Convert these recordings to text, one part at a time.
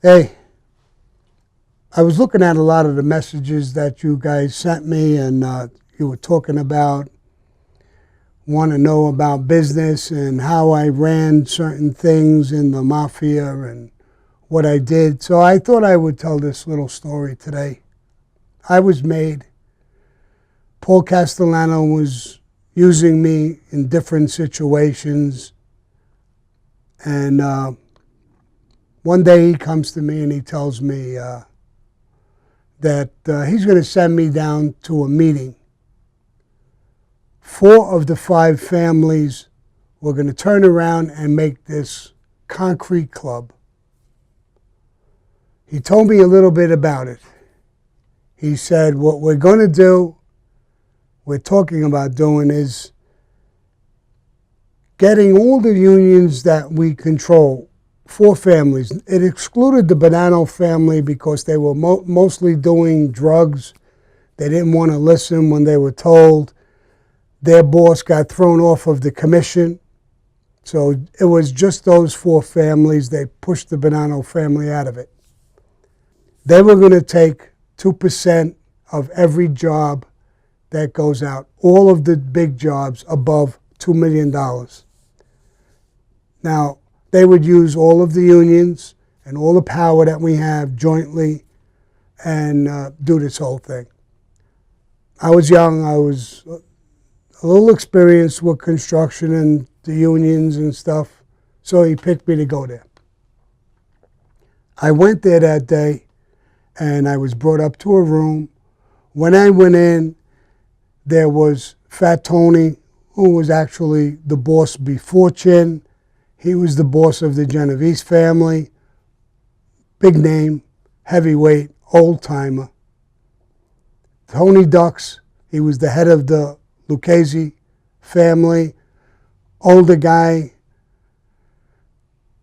Hey, I was looking at a lot of the messages that you guys sent me, and you were talking about want to know about business and how I ran certain things in the mafia and what I did. So I thought I would tell this little story today. I was made. Paul Castellano was using me in different situations, and one day he comes to me and he tells me that he's going to send me down to a meeting. 4 of the 5 families were going to turn around and make this concrete club. He told me a little bit about it. He said, what we're going to do, we're talking about doing, is getting all the unions that we control, 4 families. It excluded the Gravano family because they were mostly doing drugs. They didn't want to listen when they were told. Their boss got thrown off of the commission. So it was just those 4 families. They pushed the Gravano family out of it. They were going to take 2% of every job that goes out, all of the big jobs above $2 million. Now, they would use all of the unions and all the power that we have jointly and do this whole thing. I was young. I was a little experienced with construction and the unions and stuff, so he picked me to go there. I went there that day, and I was brought up to a room. When I went in, there was Fat Tony, who was actually the boss before Chin. He was the boss of the Genovese family, big name, heavyweight, old-timer. Tony Ducks, he was the head of the Lucchese family, older guy,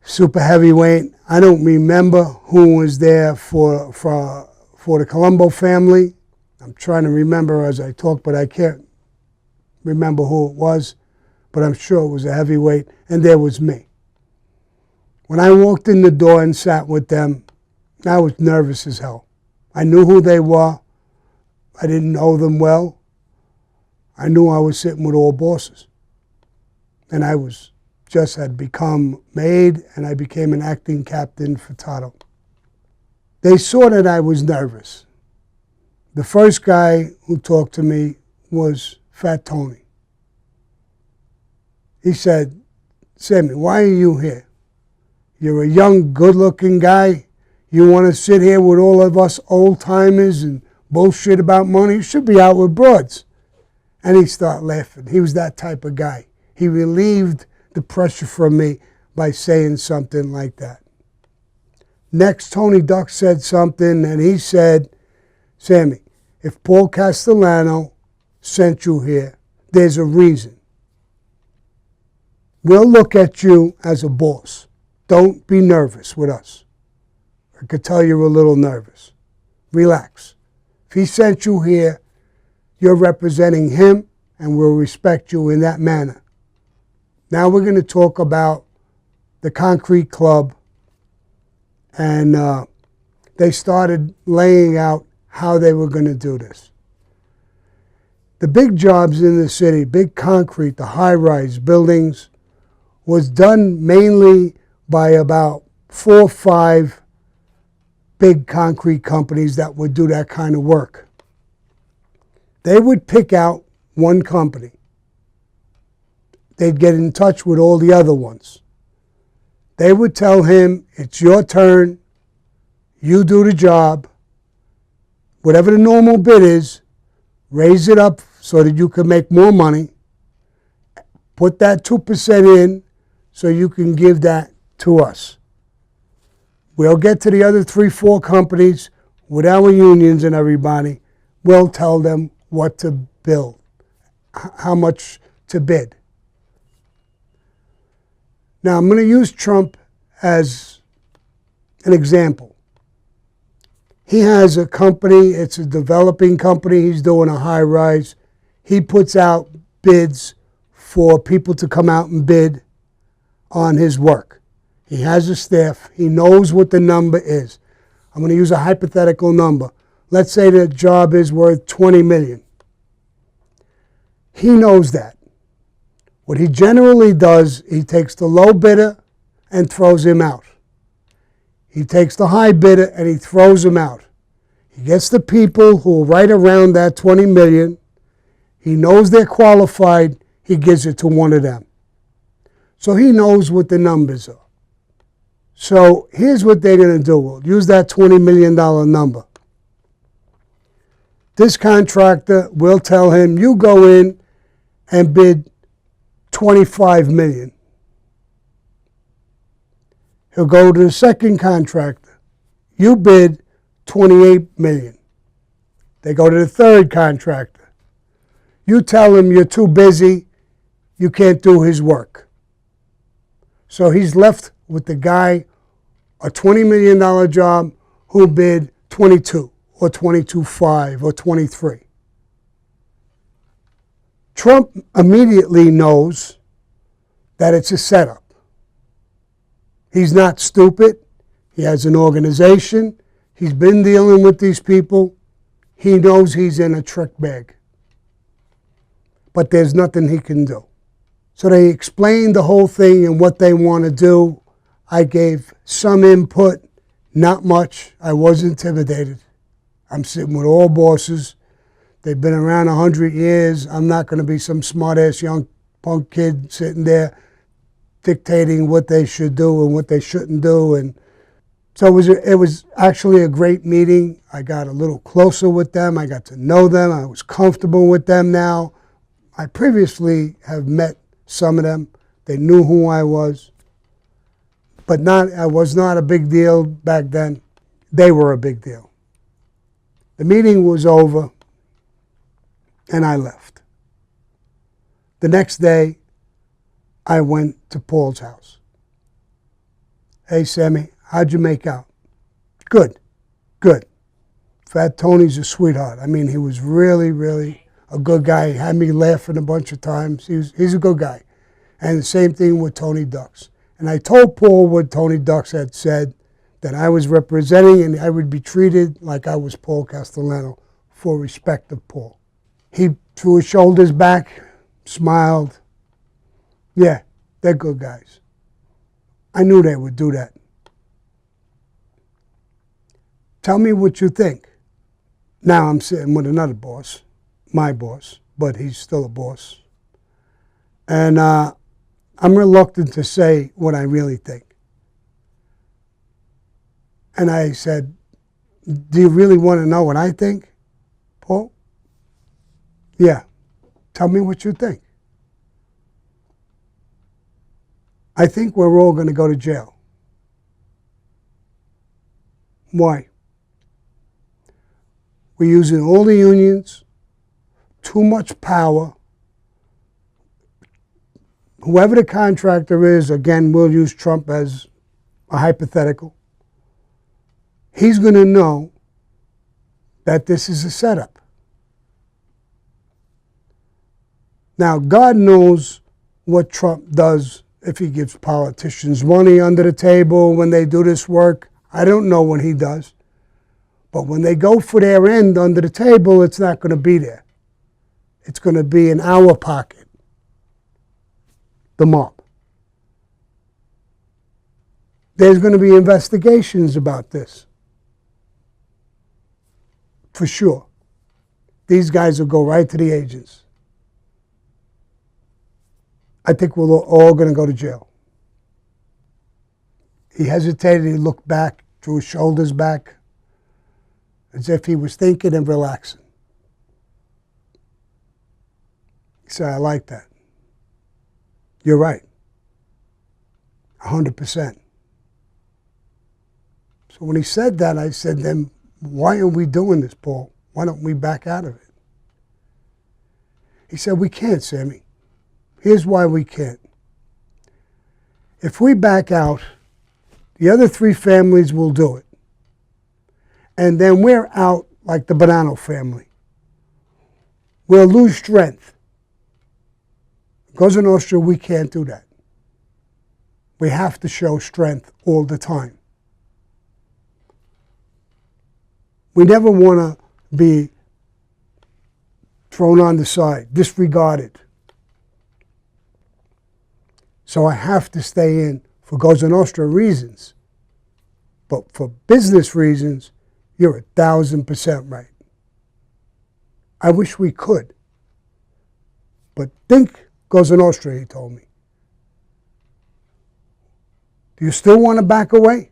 super heavyweight. I don't remember who was there for the Colombo family. I'm trying to remember as I talk, but I can't remember who it was. But I'm sure it was a heavyweight, and there was me. When I walked in the door and sat with them, I was nervous as hell. I knew who they were. I didn't know them well. I knew I was sitting with all bosses. And I had become made, and I became an acting captain for Tato. They saw that I was nervous. The first guy who talked to me was Fat Tony. He said, Sammy, why are you here? You're a young, good-looking guy. You want to sit here with all of us old-timers and bullshit about money? You should be out with broads. And he started laughing. He was that type of guy. He relieved the pressure from me by saying something like that. Next, Tony Duck said something, and he said, Sammy, if Paul Castellano sent you here, there's a reason. We'll look at you as a boss. Don't be nervous with us. I could tell you're a little nervous. Relax. If he sent you here, you're representing him, and we'll respect you in that manner. Now we're going to talk about the concrete club, and they started laying out how they were going to do this. The big jobs in the city, big concrete, the high-rise buildings, was done mainly by about 4 or 5 big concrete companies that would do that kind of work. They would pick out one company. They'd get in touch with all the other ones. They would tell him, it's your turn, you do the job. Whatever the normal bid is, raise it up so that you can make more money. Put that 2% in so you can give that to us. We'll get to the other 3, 4 companies with our unions and everybody. We'll tell them what to build, how much to bid. Now, I'm going to use Trump as an example. He has a company, it's a developing company, he's doing a high-rise. He puts out bids for people to come out and bid on his work. He has a staff. He knows what the number is. I'm going to use a hypothetical number. Let's say the job is worth $20 million. He knows that. What he generally does, he takes the low bidder and throws him out. He takes the high bidder and he throws him out. He gets the people who are right around that $20 million. He knows they're qualified. He gives it to one of them. So he knows what the numbers are. So here's what they're going to do. We'll use that $20 million number. This contractor will tell him, you go in and bid $25 million. He'll go to the second contractor. You bid $28 million. They go to the third contractor. You tell him you're too busy, you can't do his work. So he's left with the guy, a $20 million job, who bid 22 or 22.5 or 23. Trump immediately knows that it's a setup. He's not stupid. He has an organization. He's been dealing with these people. He knows he's in a trick bag. But there's nothing he can do. So they explained the whole thing and what they want to do. I gave some input, not much. I was intimidated. I'm sitting with all bosses. They've been around 100 years. I'm not going to be some smart-ass young punk kid sitting there dictating what they should do and what they shouldn't do. And so it was actually a great meeting. I got a little closer with them. I got to know them. I was comfortable with them now. I previously have met some of them. They knew who I was. But I was not a big deal back then. They were a big deal. The meeting was over, and I left. The next day, I went to Paul's house. Hey, Sammy, how'd you make out? Good, good. Fat Tony's a sweetheart. I mean, he was really, really a good guy. He had me laughing a bunch of times. He's a good guy. And the same thing with Tony Ducks. And I told Paul what Tony Ducks had said, that I was representing and I would be treated like I was Paul Castellano for respect of Paul. He threw his shoulders back, smiled. Yeah, they're good guys. I knew they would do that. Tell me what you think. Now I'm sitting with another boss, my boss, but he's still a boss. And I'm reluctant to say what I really think. And I said, do you really want to know what I think, Paul? Yeah. Tell me what you think. I think we're all going to go to jail. Why? We're using all the unions, too much power. Whoever the contractor is, again, we'll use Trump as a hypothetical. He's going to know that this is a setup. Now, God knows what Trump does if he gives politicians money under the table when they do this work. I don't know what he does. But when they go for their end under the table, it's not going to be there. It's going to be in our pocket. The mob. There's going to be investigations about this. For sure. These guys will go right to the agents. I think we're all going to go to jail. He hesitated, he looked back, drew his shoulders back, as if he was thinking and relaxing. He said, I like that. You're right. 100%. So when he said that, I said, then why are we doing this, Paul? Why don't we back out of it? He said, we can't, Sammy. Here's why we can't. If we back out, the other three families will do it. And then we're out like the Gravano family. We'll lose strength. Cosa Nostra, we can't do that. We have to show strength all the time. We never want to be thrown on the side, disregarded. So I have to stay in for Cosa Nostra reasons. But for business reasons, you're 1,000% right. I wish we could. But think Cosa Nostra, he told me. Do you still want to back away?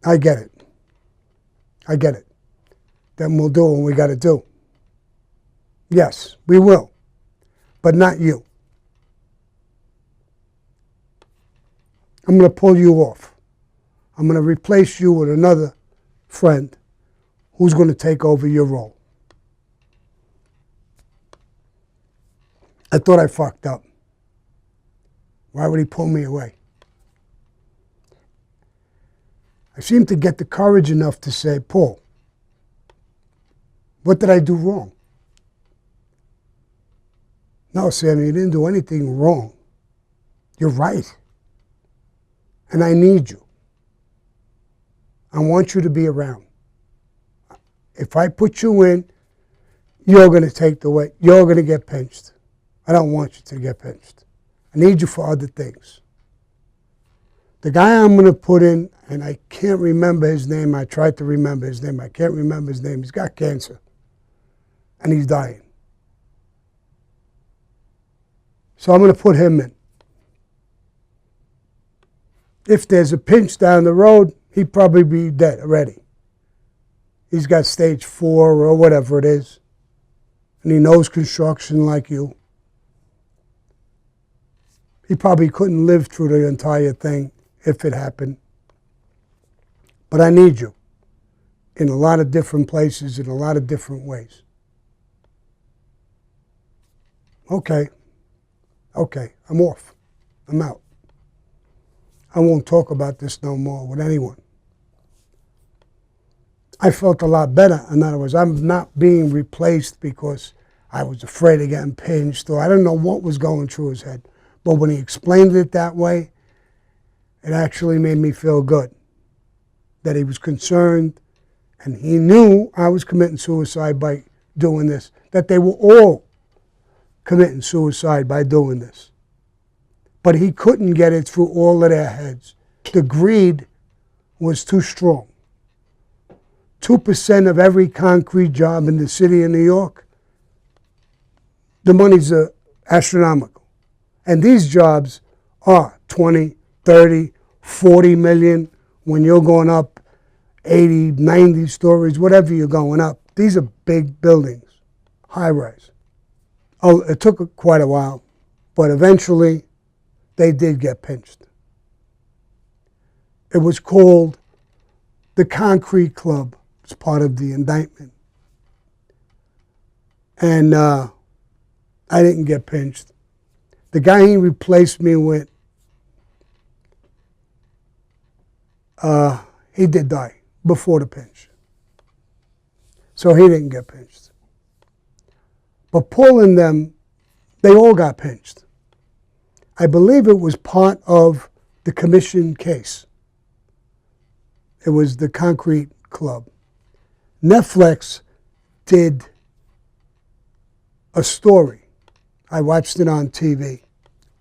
I get it. I get it. Then we'll do what we got to do. Yes, we will. But not you. I'm going to pull you off. I'm going to replace you with another friend who's going to take over your role. I thought I fucked up. Why would he pull me away? I seemed to get the courage enough to say, Paul, what did I do wrong? No, Sammy, you didn't do anything wrong. You're right. And I need you. I want you to be around. If I put you in, you're going to take the weight. You're going to get pinched. I don't want you to get pinched. I need you for other things. The guy I'm going to put in, and I can't remember his name. I tried to remember his name. I can't remember his name. He's got cancer. And he's dying. So I'm going to put him in. If there's a pinch down the road, he'd probably be dead already. He's got stage 4 or whatever it is. And he knows construction like you. He probably couldn't live through the entire thing if it happened. But I need you in a lot of different places, in a lot of different ways. Okay. Okay, I'm off. I'm out. I won't talk about this no more with anyone. I felt a lot better. In other words, I'm not being replaced because I was afraid of getting pinched, or I don't know what was going through his head. But when he explained it that way, it actually made me feel good. That he was concerned, and he knew I was committing suicide by doing this. That they were all committing suicide by doing this. But he couldn't get it through all of their heads. The greed was too strong. 2% of every concrete job in the city of New York, the money's astronomical. And these jobs are 20, 30, 40 million when you're going up 80, 90 stories, whatever you're going up. These are big buildings, high rise. Oh, it took quite a while, but eventually they did get pinched. It was called the Concrete Club. It's part of the indictment. And I didn't get pinched. The guy he replaced me with, he did die before the pinch. So he didn't get pinched. But Paul and them, they all got pinched. I believe it was part of the commission case. It was the Concrete Club. Netflix did a story, I watched it on TV,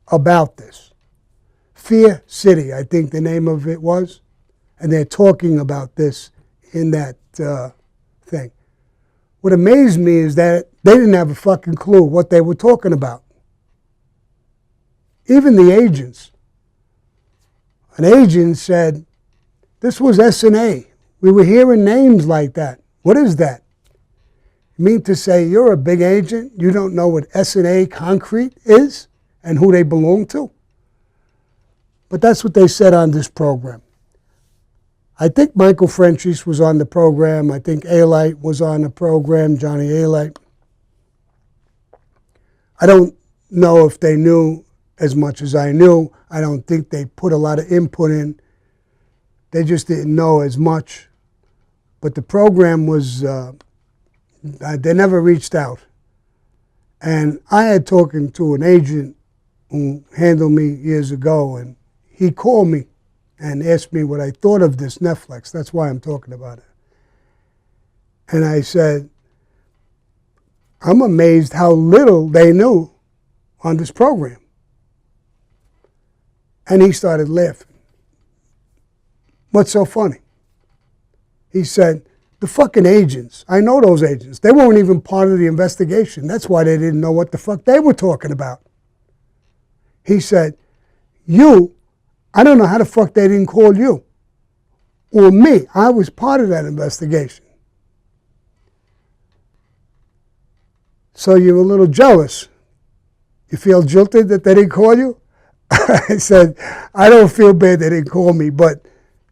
about this. Fear City, I think the name of it was. And they're talking about this in that thing. What amazed me is that they didn't have a fucking clue what they were talking about. Even the agents. An agent said, this was S&A. We were hearing names like that. What is that? You mean to say you're a big agent, you don't know what S&A Concrete is and who they belong to? But that's what they said on this program. I think Michael Franchise was on the program. I think Alite was on the program, Johnny Alite. I don't know if they knew as much as I knew. I don't think they put a lot of input in. They just didn't know as much. But the program was, they never reached out. And I had talking to an agent who handled me years ago, and he called me and asked me what I thought of this Netflix. That's why I'm talking about it. And I said, I'm amazed how little they knew on this program. And he started laughing. What's so funny? He said, the fucking agents, I know those agents. They weren't even part of the investigation. That's why they didn't know what the fuck they were talking about. He said, I don't know how the fuck they didn't call you. Or me. I was part of that investigation. So you're a little jealous. You feel jilted that they didn't call you? I said, I don't feel bad they didn't call me, but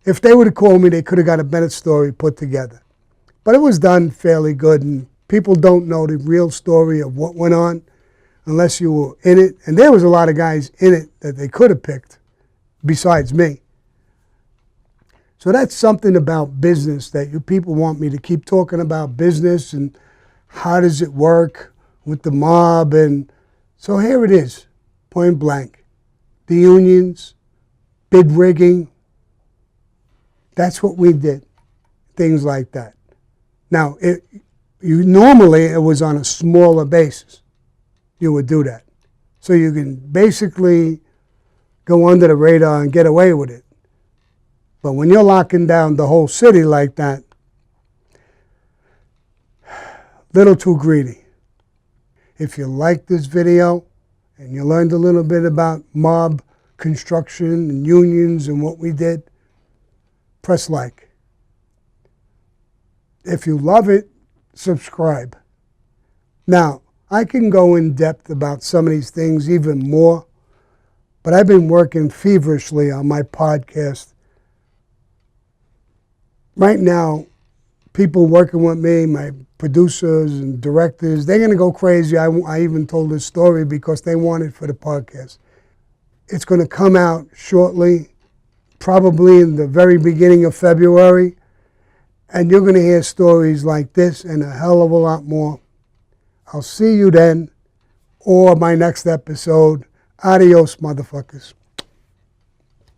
if they would have called me, they could have got a better story put together. But it was done fairly good, and people don't know the real story of what went on unless you were in it. And there was a lot of guys in it that they could have picked besides me. So that's something about business that you people want me to keep talking about business and how does it work with the mob. And so here it is, point blank. The unions, bid rigging, that's what we did, things like that. Now, normally it was on a smaller basis. You would do that. So you can basically go under the radar and get away with it. But when you're locking down the whole city like that, little too greedy. If you like this video and you learned a little bit about mob construction and unions and what we did, press like. If you love it, subscribe. Now, I can go in depth about some of these things even more, but I've been working feverishly on my podcast. Right now, people working with me, my producers and directors, they're going to go crazy. I even told this story because they want it for the podcast. It's going to come out shortly, probably in the very beginning of February, and you're going to hear stories like this and a hell of a lot more. I'll see you then, or my next episode. Adios, motherfuckers.